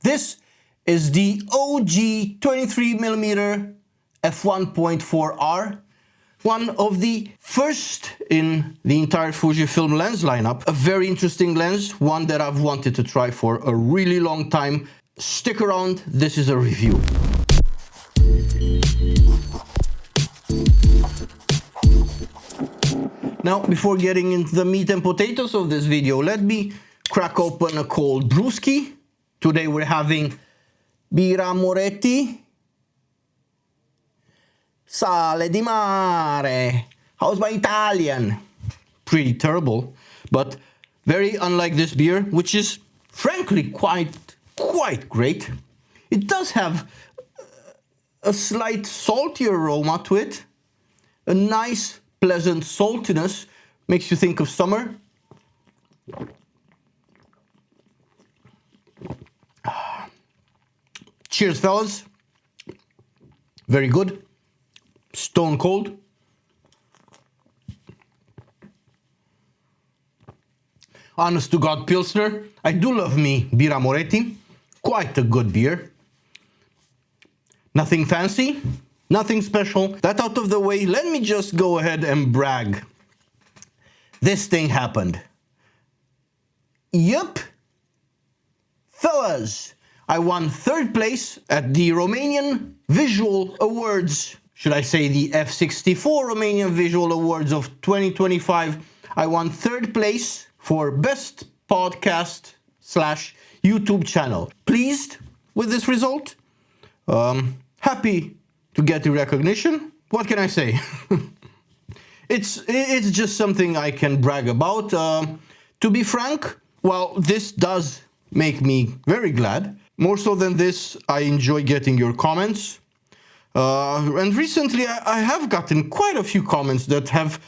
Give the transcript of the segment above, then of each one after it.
This is the OG 23mm f1.4R, one of the first in the entire Fujifilm lens lineup. A very interesting lens, one that I've wanted to try for a really long time. Stick around, this is a review. Now, before getting into the meat and potatoes of this video, let me crack open a cold brewski. Today we're having Birra Moretti, Sale di Mare. How's my Italian? Pretty terrible, but very unlike this beer, which is frankly quite great. It does have a slight salty aroma to it, a nice pleasant saltiness, makes you think of summer. Cheers, fellas. Very good. Stone cold. Honest to God Pilsner. I do love me Birra Moretti. Quite a good beer. Nothing fancy, nothing special. That out of the way, let me just go ahead and brag. This thing happened. Yup. Fellas, I won third place at the Romanian Visual Awards. Should I say the F64 Romanian Visual Awards of 2025. I won third place for Best Podcast / YouTube channel. Pleased with this result. Happy to get the recognition. What can I say? It's just something I can brag about. To be frank, well, this does make me very glad. More so than this, I enjoy getting your comments. And recently I have gotten quite a few comments that have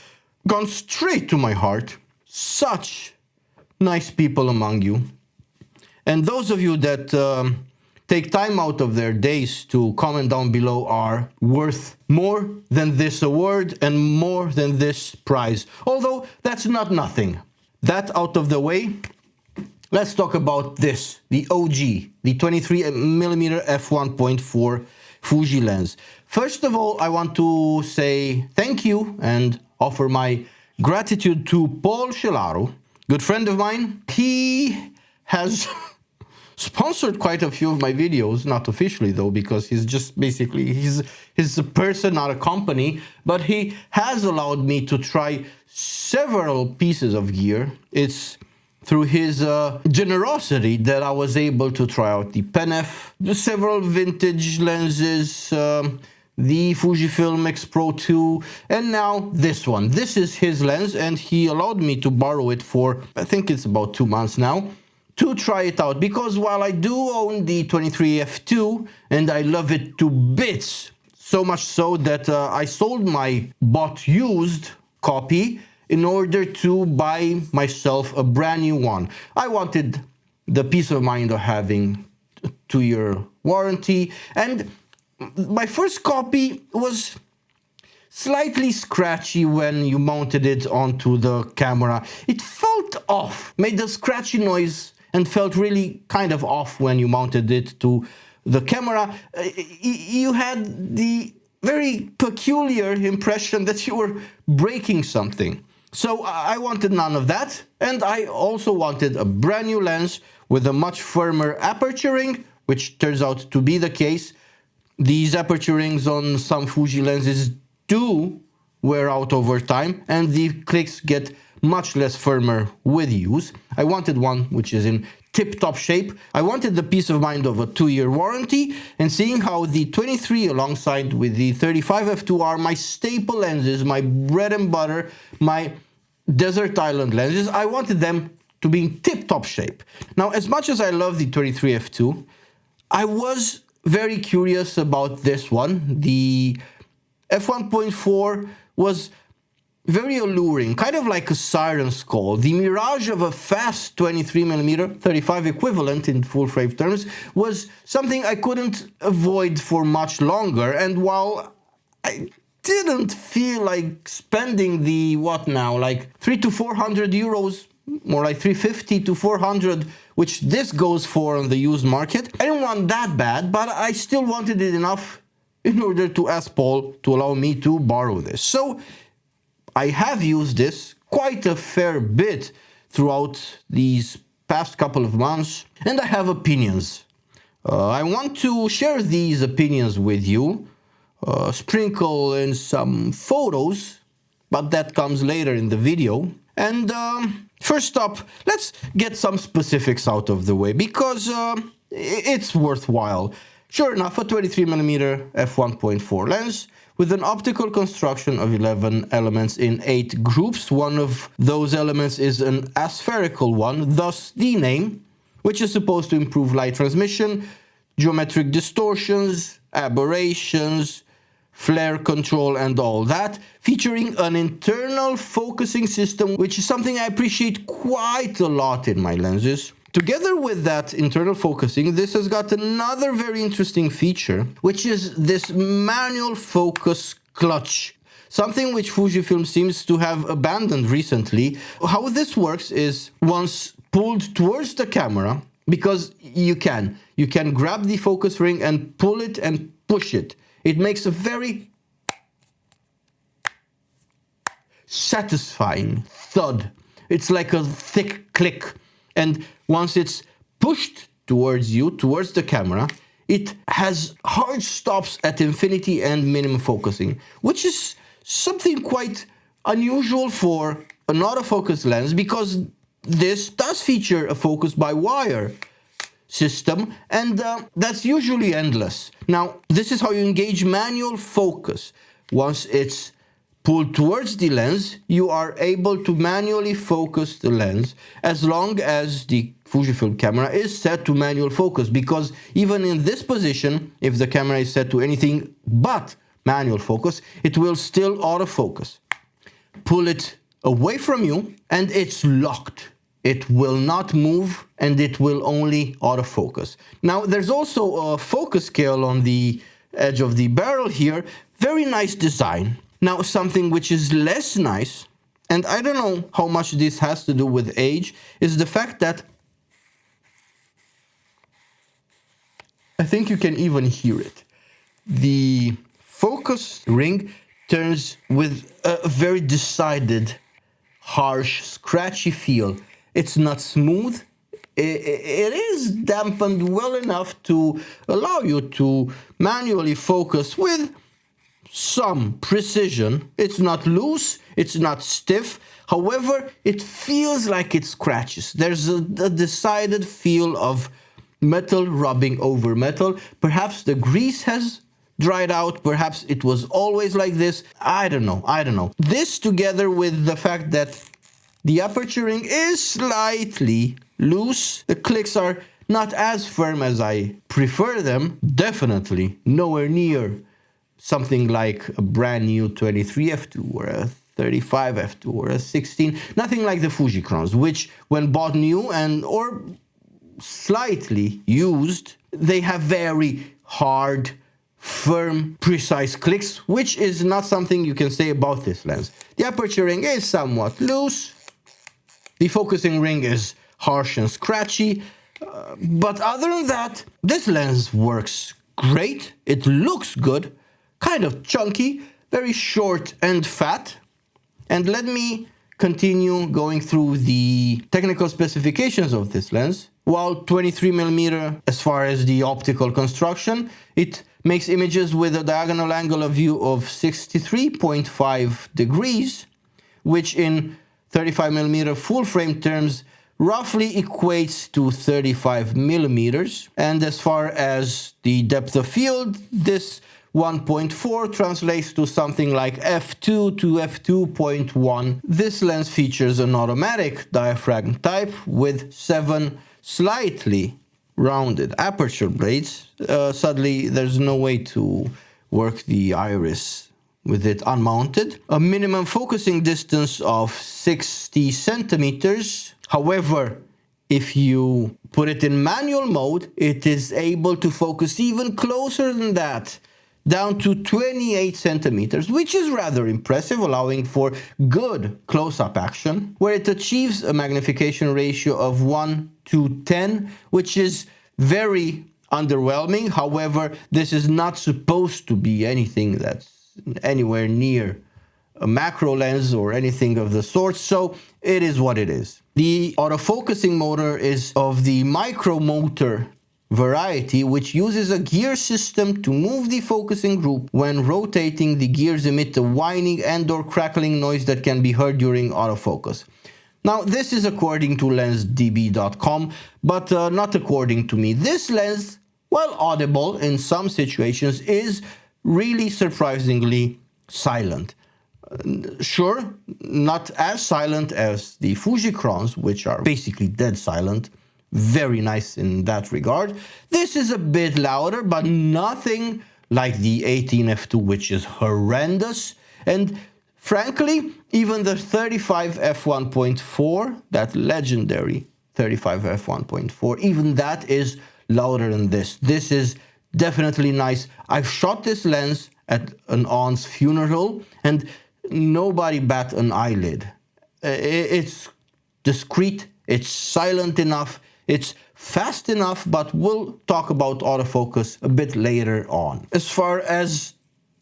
gone straight to my heart. Such nice people among you. And those of you that take time out of their days to comment down below are worth more than this award and more than this prize. Although that's not nothing. That out of the way, let's talk about this, the OG, the 23mm f1.4 Fuji lens. First of all, I want to say thank you and offer my gratitude to Paul Celaro, good friend of mine. He has sponsored quite a few of my videos, not officially though, because he's just basically, he's a person, not a company, but he has allowed me to try several pieces of gear. It's through his generosity that I was able to try out the Pen-F, several vintage lenses, the Fujifilm X Pro 2, and now this one. This is his lens, and he allowed me to borrow it for, I think it's about 2 months now, to try it out. Because while I do own the 23f2, and I love it to bits, so much so that I sold my bought used copy in order to buy myself a brand new one. I wanted the peace of mind of having a 2-year warranty, and my first copy was slightly scratchy when you mounted it onto the camera. It felt off, made a scratchy noise and felt really kind of off when you mounted it to the camera. You had the very peculiar impression that you were breaking something. So I wanted none of that, and I also wanted a brand new lens with a much firmer aperture ring, which turns out to be the case. These aperture rings on some Fuji lenses do wear out over time, and the clicks get much less firmer with use. I wanted one which is in tip-top shape. I wanted the peace of mind of a 2-year warranty, and seeing how the 23 alongside with the 35f2 are my staple lenses, my bread and butter, my desert island lenses, I wanted them to be in tip-top shape. Now, as much as I love the 23f2, I was very curious about this one. The f1.4 was very alluring, kind of like a siren's call. The mirage of a fast 23mm 35 equivalent in full frame terms was something I couldn't avoid for much longer. And while I didn't feel like spending the, what now, like 300 to 400 euros more like 350 to 400, which this goes for on the used market. I didn't want that bad, but I still wanted it enough in order to ask Paul to allow me to borrow this. So I have used this quite a fair bit throughout these past couple of months, and I have opinions. I want to share these opinions with you, sprinkle in some photos, but that comes later in the video. And first up, let's get some specifics out of the way, because it's worthwhile. Sure enough, a 23mm f1.4 lens with an optical construction of 11 elements in 8 groups. One of those elements is an aspherical one, thus the name, which is supposed to improve light transmission, geometric distortions, aberrations, flare control and all that, featuring an internal focusing system, which is something I appreciate quite a lot in my lenses. Together with that internal focusing, this has got another very interesting feature, which is this manual focus clutch, something which Fujifilm seems to have abandoned recently. How this works is once pulled towards the camera, because you can grab the focus ring and pull it and push it. It makes a very satisfying thud. It's like a thick click. And once it's pushed towards you, towards the camera, it has hard stops at infinity and minimum focusing, which is something quite unusual for an autofocus lens, because this does feature a focus by wire system, and that's usually endless. Now, this is how you engage manual focus. Once it's pulled towards the lens, you are able to manually focus the lens as long as the Fujifilm camera is set to manual focus, because even in this position, if the camera is set to anything but manual focus, it will still autofocus. Pull it away from you and it's locked. It will not move and it will only autofocus. Now, there's also a focus scale on the edge of the barrel here. Very nice design. Now, something which is less nice, and I don't know how much this has to do with age, is the fact that I think you can even hear it. The focus ring turns with a very decided, harsh, scratchy feel. It's not smooth. It is dampened well enough to allow you to manually focus with some precision. It's not loose, it's not stiff. However, it feels like it scratches. There's a decided feel of metal rubbing over metal. Perhaps the grease has dried out, perhaps it was always like this. I don't know. This, together with the fact that the aperture ring is slightly loose, the clicks are not as firm as I prefer them, definitely nowhere near something like a brand new 23 f2 or a 35 f2 or a 16, nothing like the Fujicrons, which when bought new and or slightly used, they have very hard, firm, precise clicks, which is not something you can say about this lens. The aperture ring is somewhat loose, the focusing ring is harsh and scratchy, but other than that, this lens works great, it looks good, kind of chunky, very short and fat. And let me continue going through the technical specifications of this lens. While 23mm, as far as the optical construction, it makes images with a diagonal angle of view of 63.5 degrees, which in 35mm full frame terms roughly equates to 35 millimeters. And as far as the depth of field, this 1.4 translates to something like f2 to f2.1. This lens features an automatic diaphragm type with 7 slightly rounded aperture blades. Sadly, there's no way to work the iris with it unmounted. A minimum focusing distance of 60 centimeters. However, if you put it in manual mode, it is able to focus even closer than that, down to 28 centimeters, which is rather impressive, allowing for good close-up action, where it achieves a magnification ratio of 1 to 10, which is very underwhelming. However, this is not supposed to be anything that's anywhere near a macro lens or anything of the sort, so it is what it is. The autofocusing motor is of the micro motor variety, which uses a gear system to move the focusing group. When rotating, the gears emit a whining and/or crackling noise that can be heard during autofocus. Now, this is according to lensdb.com, but not according to me. This lens, while audible in some situations, is really surprisingly silent. Sure, not as silent as the Fujicrons, which are basically dead silent. Very nice in that regard. This is a bit louder, but nothing like the 18f2, which is horrendous. And frankly, even the 35 f1.4, that legendary 35 f1.4, even that is louder than this. This is definitely nice. I've shot this lens at an aunt's funeral, and nobody bat an eyelid. It's discreet, it's silent enough, it's fast enough, but we'll talk about autofocus a bit later on. As far as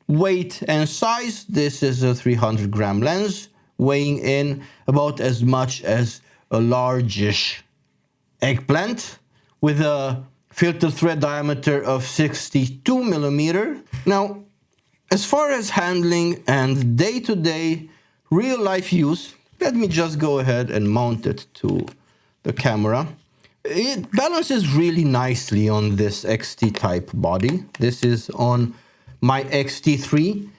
weight and size, this is a 300-gram lens, weighing in about as much as a largish eggplant, with a filter thread diameter of 62 millimeter. Now, as far as handling and day-to-day real-life use, let me just go ahead and mount it to the camera. It balances really nicely on this XT-type body. This is on my XT3.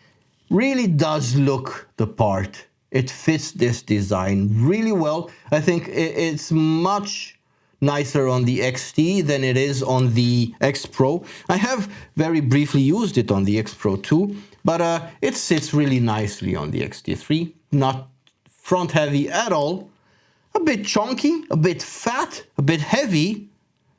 Really does look the part. It fits this design really well. I think it's much nicer on the XT than it is on the X Pro. I have very briefly used it on the X Pro too, but it sits really nicely on the XT3. Not front heavy at all. A bit chunky, a bit fat, a bit heavy.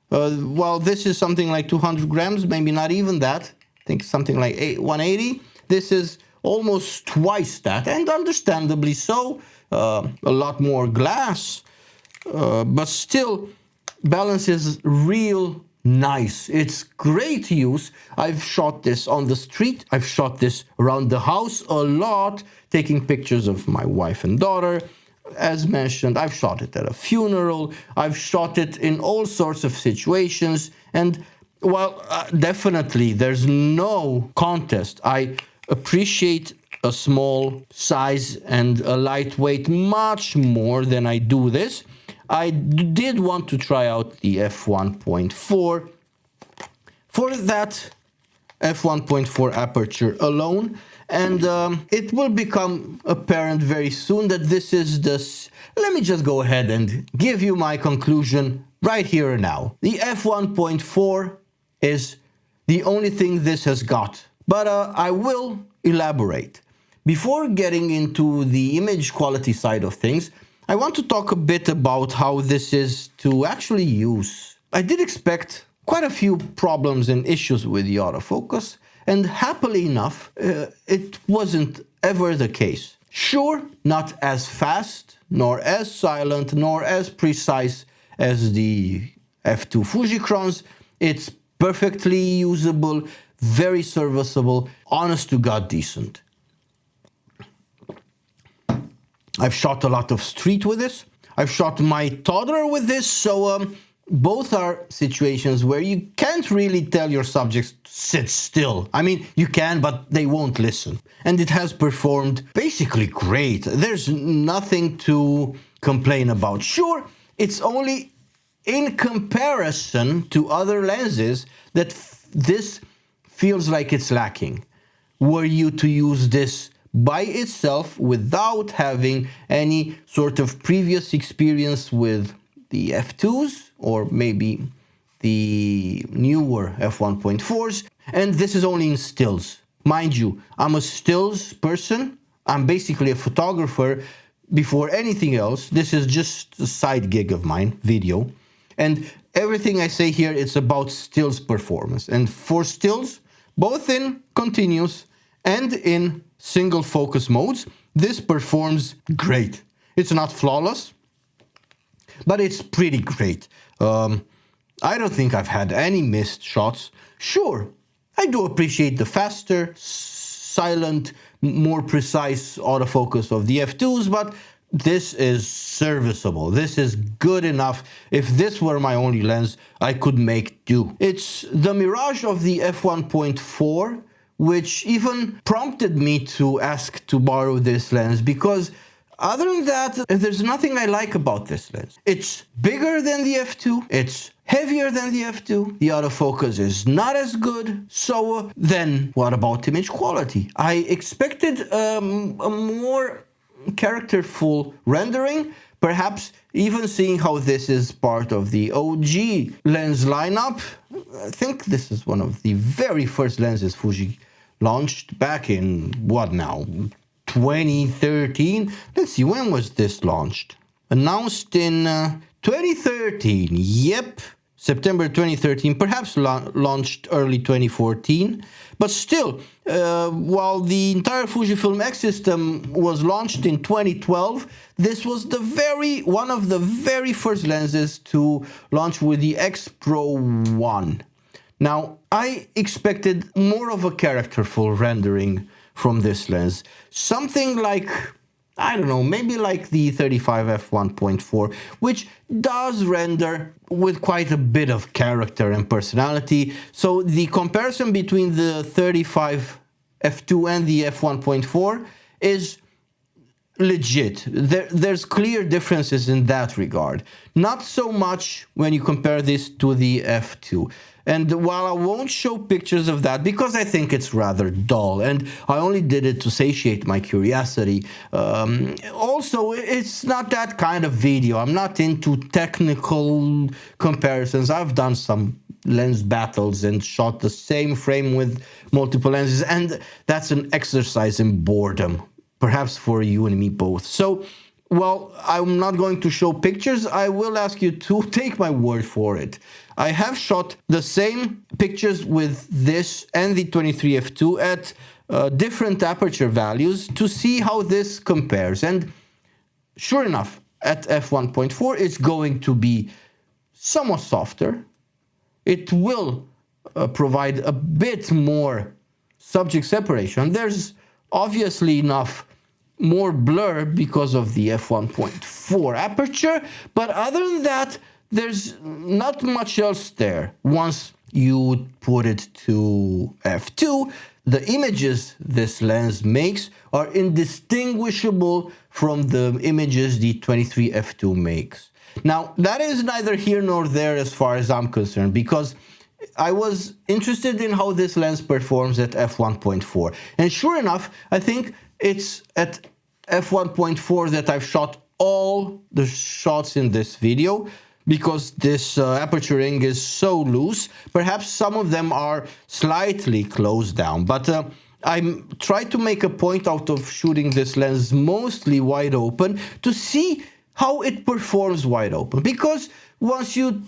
Well, this is something like 200 grams, maybe not even that. I think something like 180. This is almost twice that, and understandably so. A lot more glass, but still balances real nice. It's great use. I've shot this on the street. I've shot this around the house a lot, taking pictures of my wife and daughter. As mentioned, I've shot it at a funeral. I've shot it in all sorts of situations. And well, definitely there's no contest. I appreciate a small size and a lightweight much more than I do this. I did want to try out the f1.4. For that f1.4 aperture alone, and it will become apparent very soon that this is this. Let me just go ahead and give you my conclusion right here and now. The f1.4 is the only thing this has got, but I will elaborate. Before getting into the image quality side of things, I want to talk a bit about how this is to actually use. I did expect quite a few problems and issues with the autofocus, and happily enough, it wasn't ever the case. Sure, not as fast, nor as silent, nor as precise as the f2 Fujicrons. It's perfectly usable, very serviceable, honest to God decent. I've shot a lot of street with this. I've shot my toddler with this, so both are situations where you can't really tell your subjects to sit still. I mean, you can, but they won't listen. And it has performed basically great. There's nothing to complain about. Sure, it's only in comparison to other lenses that this feels like it's lacking. Were you to use this by itself without having any sort of previous experience with the f2s or maybe the newer f1.4s, and this is only in stills. Mind you, I'm a stills person. I'm basically a photographer before anything else. This is just a side gig of mine, video. And everything I say here is about stills performance. And for stills, both in continuous and in single focus modes, this performs great. It's not flawless, but it's pretty great. I don't think I've had any missed shots. Sure, I do appreciate the faster, silent, more precise autofocus of the f2s, but this is serviceable. This is good enough. If this were my only lens, I could make do. It's the mirage of the f1.4 which even prompted me to ask to borrow this lens, because other than that, there's nothing I like about this lens. It's bigger than the f2, it's heavier than the f2, the autofocus is not as good, so then what about image quality? I expected a more characterful rendering, perhaps even seeing how this is part of the OG lens lineup. I think this is one of the very first lenses Fuji launched back in, what now, 2013? Let's see, when was this launched? Announced in 2013, yep, September 2013, perhaps launched early 2014. But still, while the entire Fujifilm X system was launched in 2012, this was one of the very first lenses to launch with the X Pro 1. Now, I expected more of a characterful rendering from this lens. Something like, I don't know, maybe like the 35 f1.4, which does render with quite a bit of character and personality. So the comparison between the 35 f2 and the f1.4 is legit. There's clear differences in that regard. Not so much when you compare this to the f2. And while I won't show pictures of that because I think it's rather dull and I only did it to satiate my curiosity, also it's not that kind of video. I'm not into technical comparisons. I've done some lens battles and shot the same frame with multiple lenses, and that's an exercise in boredom, perhaps for you and me both. So, well, I'm not going to show pictures. I will ask you to take my word for it. I have shot the same pictures with this and the 23 f2 at different aperture values to see how this compares. And sure enough, at f1.4, it's going to be somewhat softer. It will provide a bit more subject separation. There's obviously enough more blur because of the f1.4 aperture, but other than that, there's not much else there. Once you put it to f2, the images this lens makes are indistinguishable from the images the 23 f2 makes. Now, that is neither here nor there as far as I'm concerned, because I was interested in how this lens performs at f1.4. And sure enough, I think it's at f1.4 that I've shot all the shots in this video, because this aperture ring is so loose. Perhaps some of them are slightly closed down, but I tried to make a point out of shooting this lens mostly wide open to see how it performs wide open. Because once you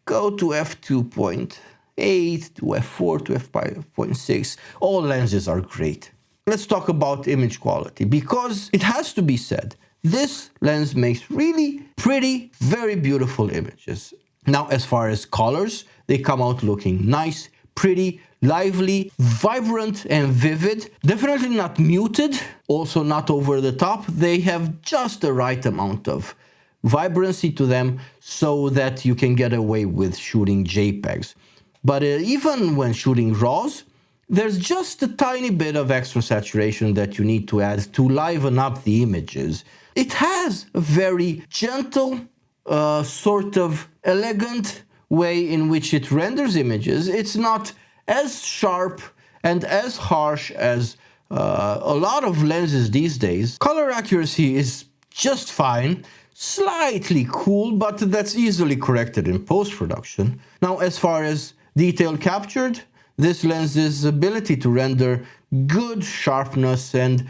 go to f2.8, to f4, to f5.6, all lenses are great. Let's talk about image quality, because it has to be said, this lens makes really pretty, very beautiful images. Now, as far as colors, they come out looking nice, pretty, lively, vibrant, and vivid. Definitely not muted, also not over the top. They have just the right amount of vibrancy to them so that you can get away with shooting JPEGs. But even when shooting RAWs, there's just a tiny bit of extra saturation that you need to add to liven up the images. It has a very gentle, sort of elegant way in which it renders images. It's not as sharp and as harsh as a lot of lenses these days. Color accuracy is just fine, slightly cool, but that's easily corrected in post-production. Now, as far as detail captured, this lens's ability to render good sharpness and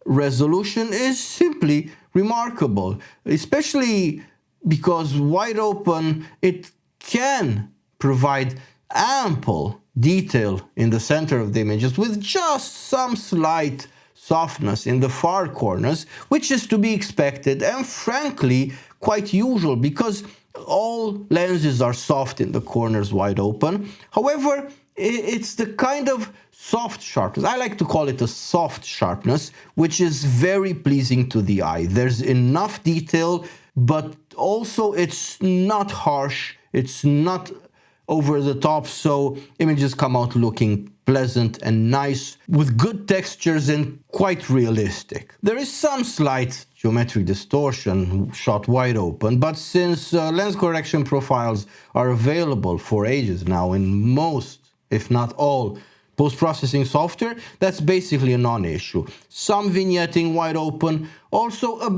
resolution is simply remarkable, especially because wide open, it can provide ample detail in the center of the images with just some slight softness in the far corners, which is to be expected and frankly quite usual because all lenses are soft in the corners wide open. However, it's the kind of soft sharpness, I like to call it a soft sharpness, which is very pleasing to the eye. There's enough detail, but also it's not harsh, it's not over the top, so images come out looking pleasant and nice with good textures and quite realistic. There is some slight geometric distortion shot wide open, but since lens correction profiles are available for ages now in most, if not all, post-processing software, that's basically a non-issue. Some vignetting wide open, also a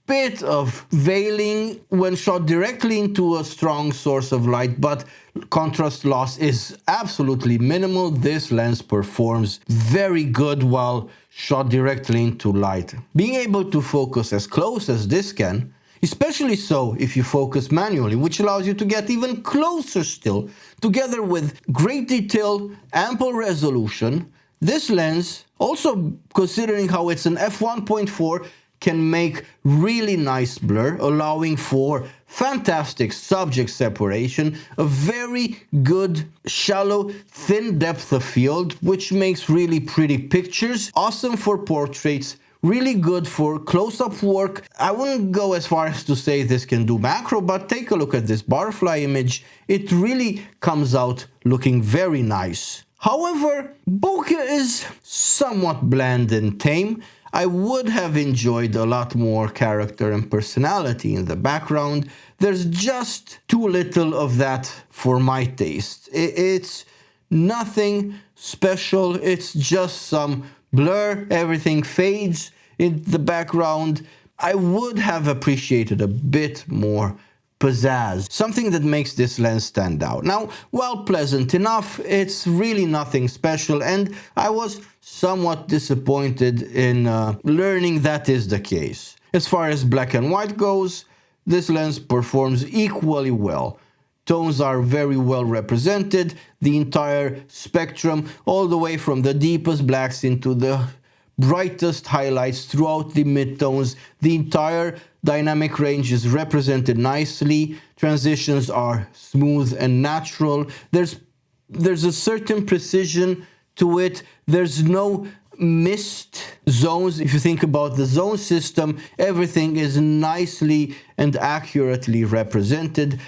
bit of veiling when shot directly into a strong source of light, but contrast loss is absolutely minimal. This lens performs very good while shot directly into light. Being able to focus as close as this can, especially so if you focus manually, which allows you to get even closer still, together with great detail, ample resolution, this lens, also considering how it's an f1.4, can make really nice blur, allowing for fantastic subject separation, a very good shallow, thin depth of field, which makes really pretty pictures, awesome for portraits, really good for close-up work. I wouldn't go as far as to say this can do macro, but take a look at this barfly image. It really comes out looking very nice. However, bokeh is somewhat bland and tame. I would have enjoyed a lot more character and personality in the background. There's just too little of that for my taste. It's nothing special, it's just some blur, everything fades in the background. I would have appreciated a bit more pizzazz, something that makes this lens stand out. Now, while pleasant enough, it's really nothing special, and I was somewhat disappointed in learning that is the case. As far as black and white goes, this lens performs equally well. Tones are very well represented, the entire spectrum, all the way from the deepest blacks into the brightest highlights throughout the midtones. The entire dynamic range is represented nicely. Transitions are smooth and natural. There's a certain precision to it. There's no missed zones. If you think about the zone system, everything is nicely and accurately represented.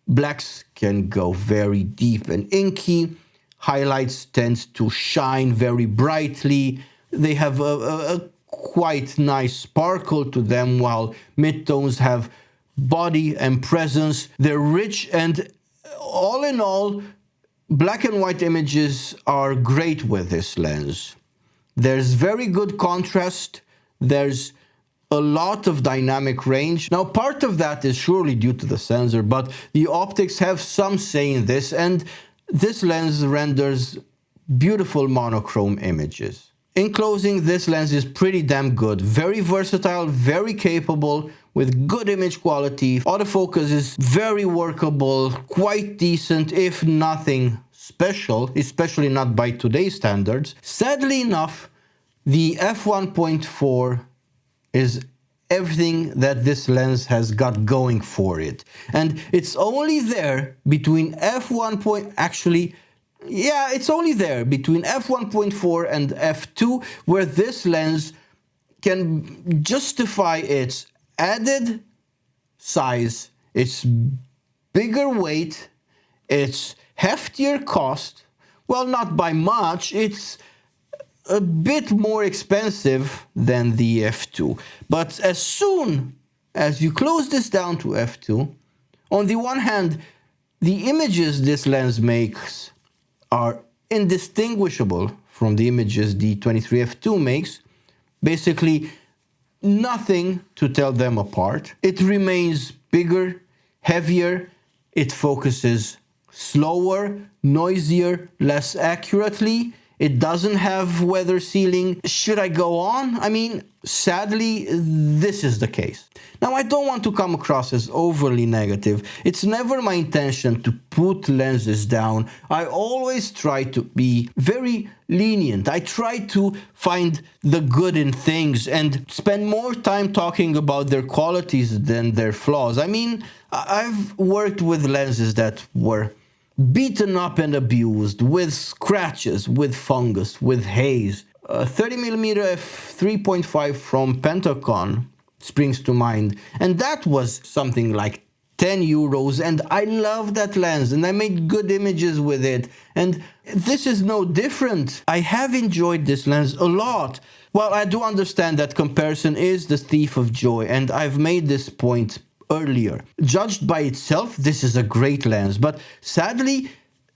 Blacks can go very deep and inky. Highlights tend to shine very brightly. They have a quite nice sparkle to them, while midtones have body and presence. They're rich, and all in all, black and white images are great with this lens. There's very good contrast. There's a lot of dynamic range. Now, part of that is surely due to the sensor, but the optics have some say in this, and this lens renders beautiful monochrome images. In closing, this lens is pretty damn good, very versatile, very capable, with good image quality. Autofocus is very workable, quite decent, if nothing special, especially not by today's standards. Sadly enough, the f1.4 is everything that this lens has got going for it. And it's only there between it's only there between f1.4 and f2 where this lens can justify its added size, its bigger weight, its heftier cost. Well, not by much, it's a bit more expensive than the f2. But as soon as you close this down to f2, on the one hand, the images this lens makes are indistinguishable from the images the 23f2 makes. Basically, nothing to tell them apart. It remains bigger, heavier, it focuses slower, noisier, less accurately. It doesn't have weather sealing. Should I go on? I mean, sadly, this is the case. Now, I don't want to come across as overly negative. It's never my intention to put lenses down. I always try to be very lenient. I try to find the good in things and spend more time talking about their qualities than their flaws. I mean, I've worked with lenses that were beaten up and abused, with scratches, with fungus, with haze. 30mm f3.5 from Pancolar springs to mind, and that was something like 10 euros, and I love that lens, and I made good images with it, and this is no different. I have enjoyed this lens a lot. Well, I do understand that comparison is the thief of joy, and I've made this point earlier. Judged by itself, this is a great lens, but sadly,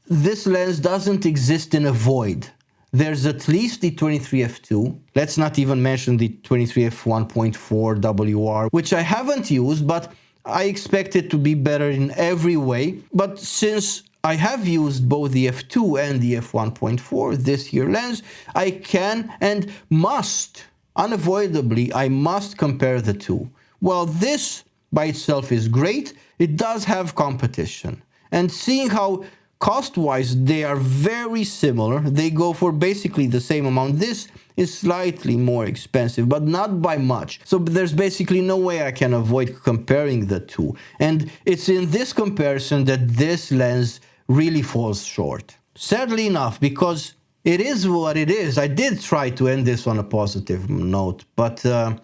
this lens doesn't exist in a void. There's at least the 23f2. Let's not even mention the 23f1.4 WR, which I haven't used, but I expect it to be better in every way. But since I have used both the f2 and the f1.4 this year lens, I can and must, unavoidably, I must compare the two. Well, this by itself is great. It does have competition. And seeing how cost-wise they are very similar, they go for basically the same amount. This is slightly more expensive, but not by much. So there's basically no way I can avoid comparing the two. And it's in this comparison that this lens really falls short. Sadly enough, because it is what it is. I did try to end this on a positive note, but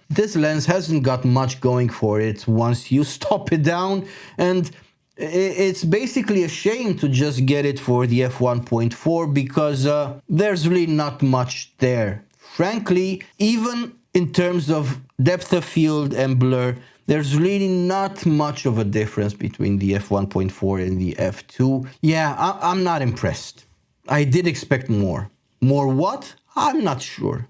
this lens hasn't got much going for it once you stop it down, and it's basically a shame to just get it for the f1.4 because there's really not much there. Frankly, even in terms of depth of field and blur, there's really not much of a difference between the f1.4 and the f2. Yeah, I'm not impressed. I did expect more. More what? I'm not sure.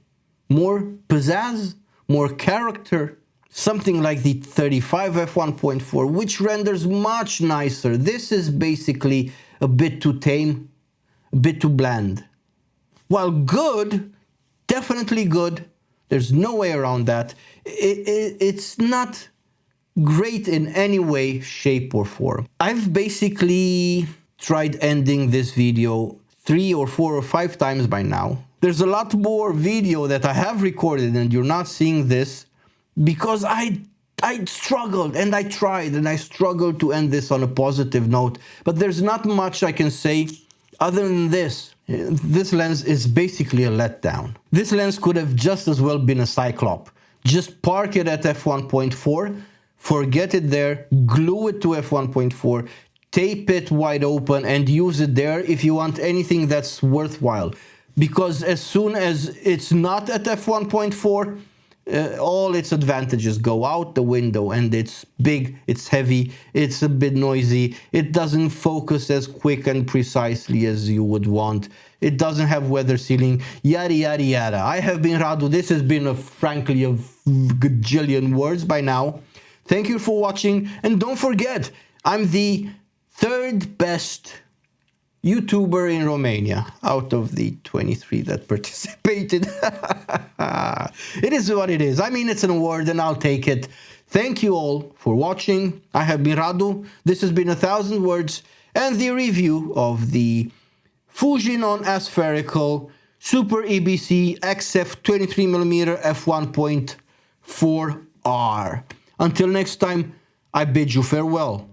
More pizzazz? More character? Something like the 35 f1.4, which renders much nicer. This is basically a bit too tame, a bit too bland. While good, definitely good, there's no way around that. It's not great in any way, shape, or form. I've basically tried ending this video 3 or 4 or 5 times by now. There's a lot more video that I have recorded and you're not seeing this because I struggled and I tried and I struggled to end this on a positive note. But there's not much I can say other than this. This lens is basically a letdown. This lens could have just as well been a Cyclop. Just park it at f1.4, forget it there, glue it to f1.4, tape it wide open and use it there if you want anything that's worthwhile. Because as soon as it's not at f1.4, all its advantages go out the window, and it's big, it's heavy, it's a bit noisy, it doesn't focus as quick and precisely as you would want, it doesn't have weather sealing, yada yada yada. I have been Radu. This has been frankly a gajillion words by now. Thank you for watching, and don't forget, I'm the 3rd best YouTuber in Romania out of the 23 that participated. It is what it is. I mean, it's an award and I'll take it. Thank you all for watching. I have been Radu. This has been 1000 Words and the review of the FUJINON aspherical Super EBC XF 23mm f1.4R. Until next time, I bid you farewell.